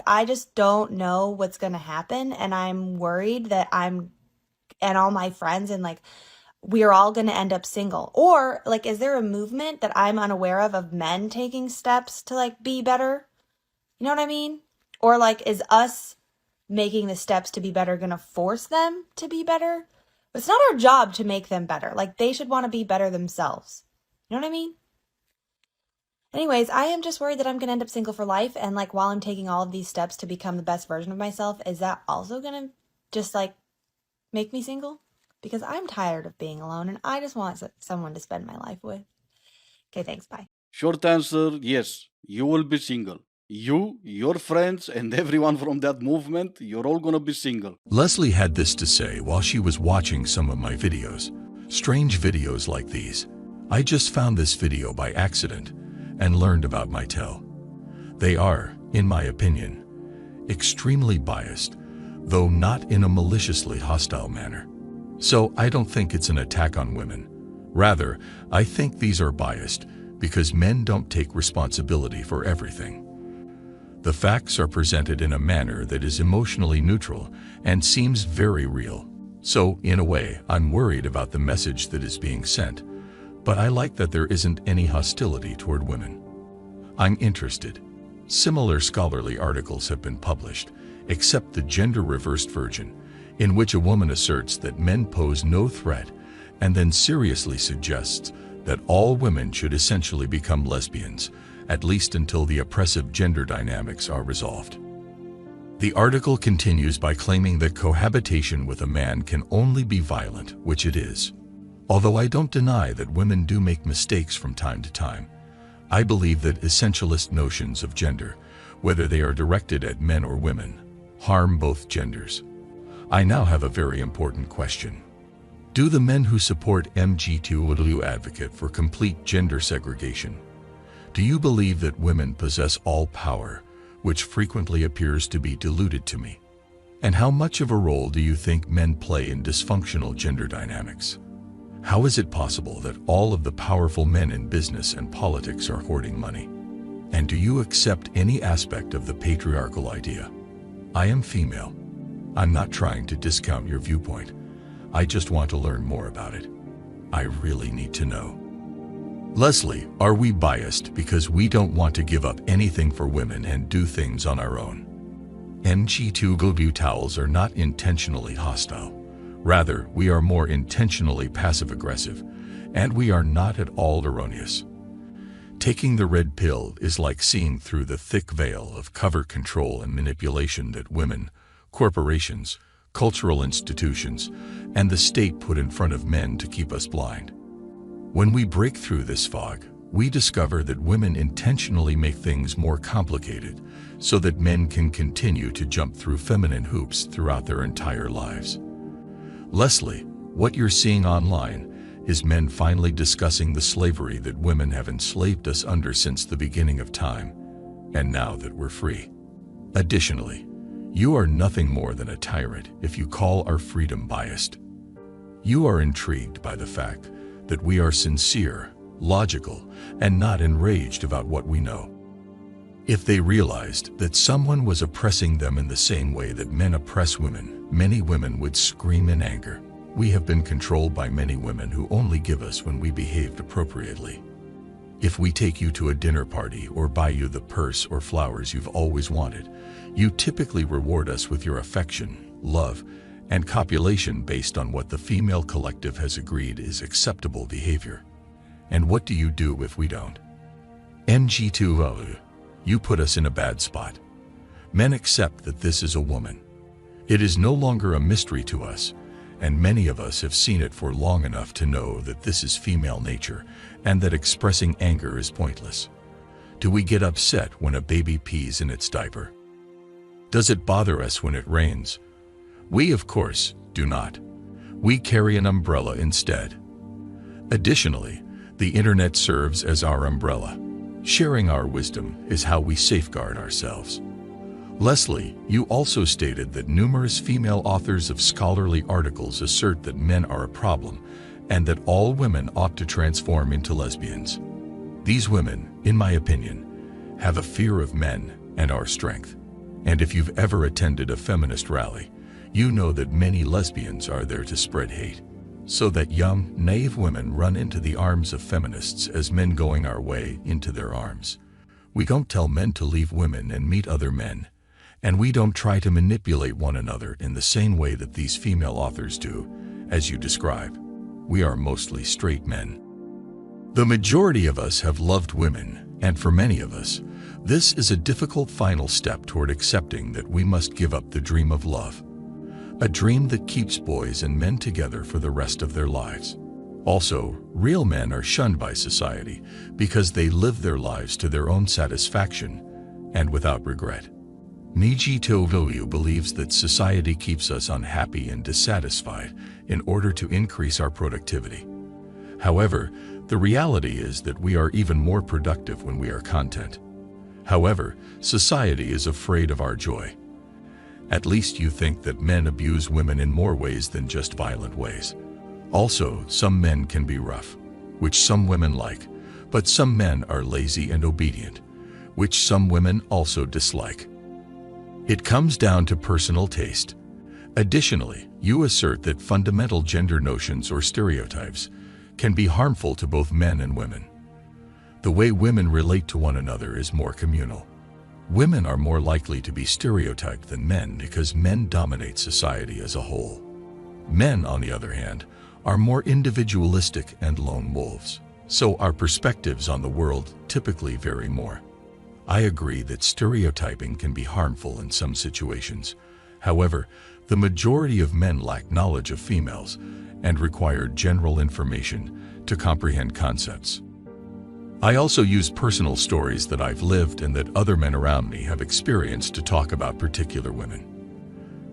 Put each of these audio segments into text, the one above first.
I just don't know what's going to happen. And I'm worried that and all my friends and like, we are all going to end up single. Or like, is there a movement that I'm unaware of men taking steps to like be better? You know what I mean? Or like, is us making the steps to be better going to force them to be better? But it's not our job to make them better. Like, they should want to be better themselves. You know what I mean? Anyways, I am just worried that I'm going to end up single for life. And like, while I'm taking all of these steps to become the best version of myself, is that also going to just like make me single? Because I'm tired of being alone and I just want someone to spend my life with. Okay, thanks. Bye. Short answer, yes, you will be single. You, your friends, and everyone from that movement, you're all gonna be single. Leslie had this to say while she was watching some of my videos. Strange videos like these. I just found this video by accident and learned about MGT0W. They are, in my opinion, extremely biased, though not in a maliciously hostile manner. So I don't think it's an attack on women. Rather, I think these are biased because men don't take responsibility for everything. The facts are presented in a manner that is emotionally neutral and seems very real. So, in a way, I'm worried about the message that is being sent, but I like that there isn't any hostility toward women. I'm interested. Similar scholarly articles have been published, except the gender-reversed version, in which a woman asserts that men pose no threat and then seriously suggests that all women should essentially become lesbians, at least until the oppressive gender dynamics are resolved. The article continues by claiming that cohabitation with a man can only be violent, which it is. Although I don't deny that women do make mistakes from time to time, I believe that essentialist notions of gender, whether they are directed at men or women, harm both genders. I now have a very important question. Do the men who support MGT0W advocate for complete gender segregation? Do you believe that women possess all power, which frequently appears to be diluted to me? And how much of a role do you think men play in dysfunctional gender dynamics? How is it possible that all of the powerful men in business and politics are hoarding money? And do you accept any aspect of the patriarchal idea? I am female. I'm not trying to discount your viewpoint. I just want to learn more about it. I really need to know. Leslie, are we biased because we don't want to give up anything for women and do things on our own? MGT0W towels are not intentionally hostile. Rather, we are more intentionally passive-aggressive, and we are not at all erroneous. Taking the red pill is like seeing through the thick veil of covert control and manipulation that women, corporations, cultural institutions, and the state put in front of men to keep us blind. When we break through this fog, we discover that women intentionally make things more complicated so that men can continue to jump through feminine hoops throughout their entire lives. Leslie, what you're seeing online is men finally discussing the slavery that women have enslaved us under since the beginning of time, and now that we're free. Additionally, you are nothing more than a tyrant if you call our freedom biased. You are intrigued by the fact that we are sincere, logical, and not enraged about what we know. If they realized that someone was oppressing them in the same way that men oppress women, many women would scream in anger. We have been controlled by many women who only give us when we behaved appropriately. If we take you to a dinner party or buy you the purse or flowers you've always wanted, you typically reward us with your affection, love, and copulation based on what the female collective has agreed is acceptable behavior. And what do you do if we don't? MGT0W, you put us in a bad spot. Men accept that this is a woman. It is no longer a mystery to us, and many of us have seen it for long enough to know that this is female nature and that expressing anger is pointless. Do we get upset when a baby pees in its diaper? Does it bother us when it rains? We, of course, do not. We carry an umbrella instead. Additionally, the internet serves as our umbrella. Sharing our wisdom is how we safeguard ourselves. Leslie, you also stated that numerous female authors of scholarly articles assert that men are a problem and that all women ought to transform into lesbians. These women, in my opinion, have a fear of men and our strength. And if you've ever attended a feminist rally, you know that many lesbians are there to spread hate, so that young, naive women run into the arms of feminists as men going our way into their arms. We don't tell men to leave women and meet other men, and we don't try to manipulate one another in the same way that these female authors do, as you describe. We are mostly straight men. The majority of us have loved women, and for many of us, this is a difficult final step toward accepting that we must give up the dream of love, a dream that keeps boys and men together for the rest of their lives. Also, real men are shunned by society because they live their lives to their own satisfaction and without regret. MGT0W believes that society keeps us unhappy and dissatisfied in order to increase our productivity. However, the reality is that we are even more productive when we are content. However, society is afraid of our joy. At least you think that men abuse women in more ways than just violent ways. Also, some men can be rough, which some women like, but some men are lazy and obedient, which some women also dislike. It comes down to personal taste. Additionally, you assert that fundamental gender notions or stereotypes can be harmful to both men and women. The way women relate to one another is more communal. Women are more likely to be stereotyped than men because men dominate society as a whole. Men, on the other hand, are more individualistic and lone wolves, so our perspectives on the world typically vary more. I agree that stereotyping can be harmful in some situations. However, the majority of men lack knowledge of females and require general information to comprehend concepts. I also use personal stories that I've lived and that other men around me have experienced to talk about particular women.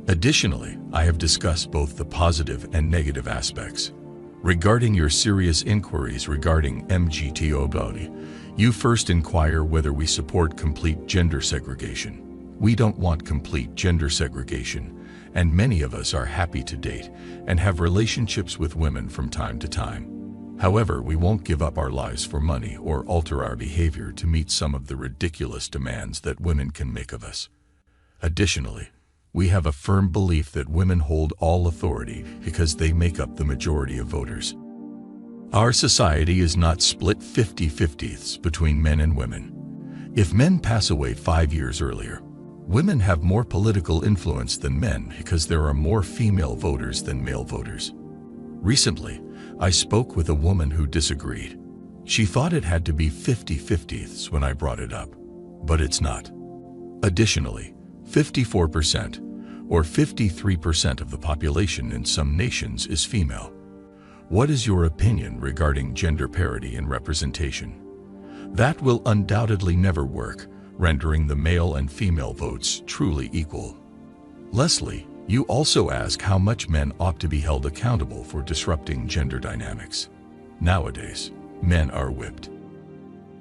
Additionally, I have discussed both the positive and negative aspects. Regarding your serious inquiries regarding MGT0W, you first inquire whether we support complete gender segregation. We don't want complete gender segregation, and many of us are happy to date and have relationships with women from time to time. However, we won't give up our lives for money or alter our behavior to meet some of the ridiculous demands that women can make of us. Additionally, we have a firm belief that women hold all authority because they make up the majority of voters. Our society is not split 50-50 between men and women. If men pass away 5 years earlier, women have more political influence than men because there are more female voters than male voters. Recently, I spoke with a woman who disagreed. She thought it had to be 50-50 when I brought it up, but it's not. Additionally, 54% or 53% of the population in some nations is female. What is your opinion regarding gender parity and representation? That will undoubtedly never work, rendering the male and female votes truly equal. Leslie, you also ask how much men ought to be held accountable for disrupting gender dynamics. Nowadays, men are whipped.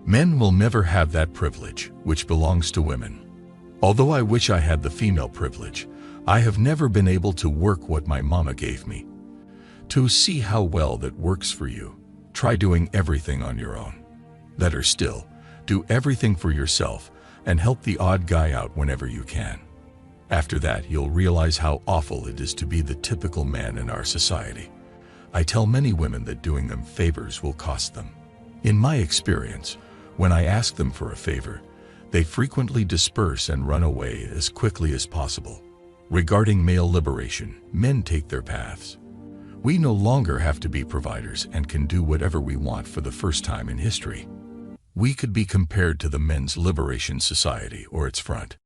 Men will never have that privilege, which belongs to women. Although I wish I had the female privilege, I have never been able to work what my mama gave me. To see how well that works for you, try doing everything on your own. Better still, do everything for yourself and help the odd guy out whenever you can. After that, you'll realize how awful it is to be the typical man in our society. I tell many women that doing them favors will cost them. In my experience, when I ask them for a favor, they frequently disperse and run away as quickly as possible. Regarding male liberation, men take their paths. We no longer have to be providers and can do whatever we want for the first time in history. We could be compared to the Men's Liberation Society or its front.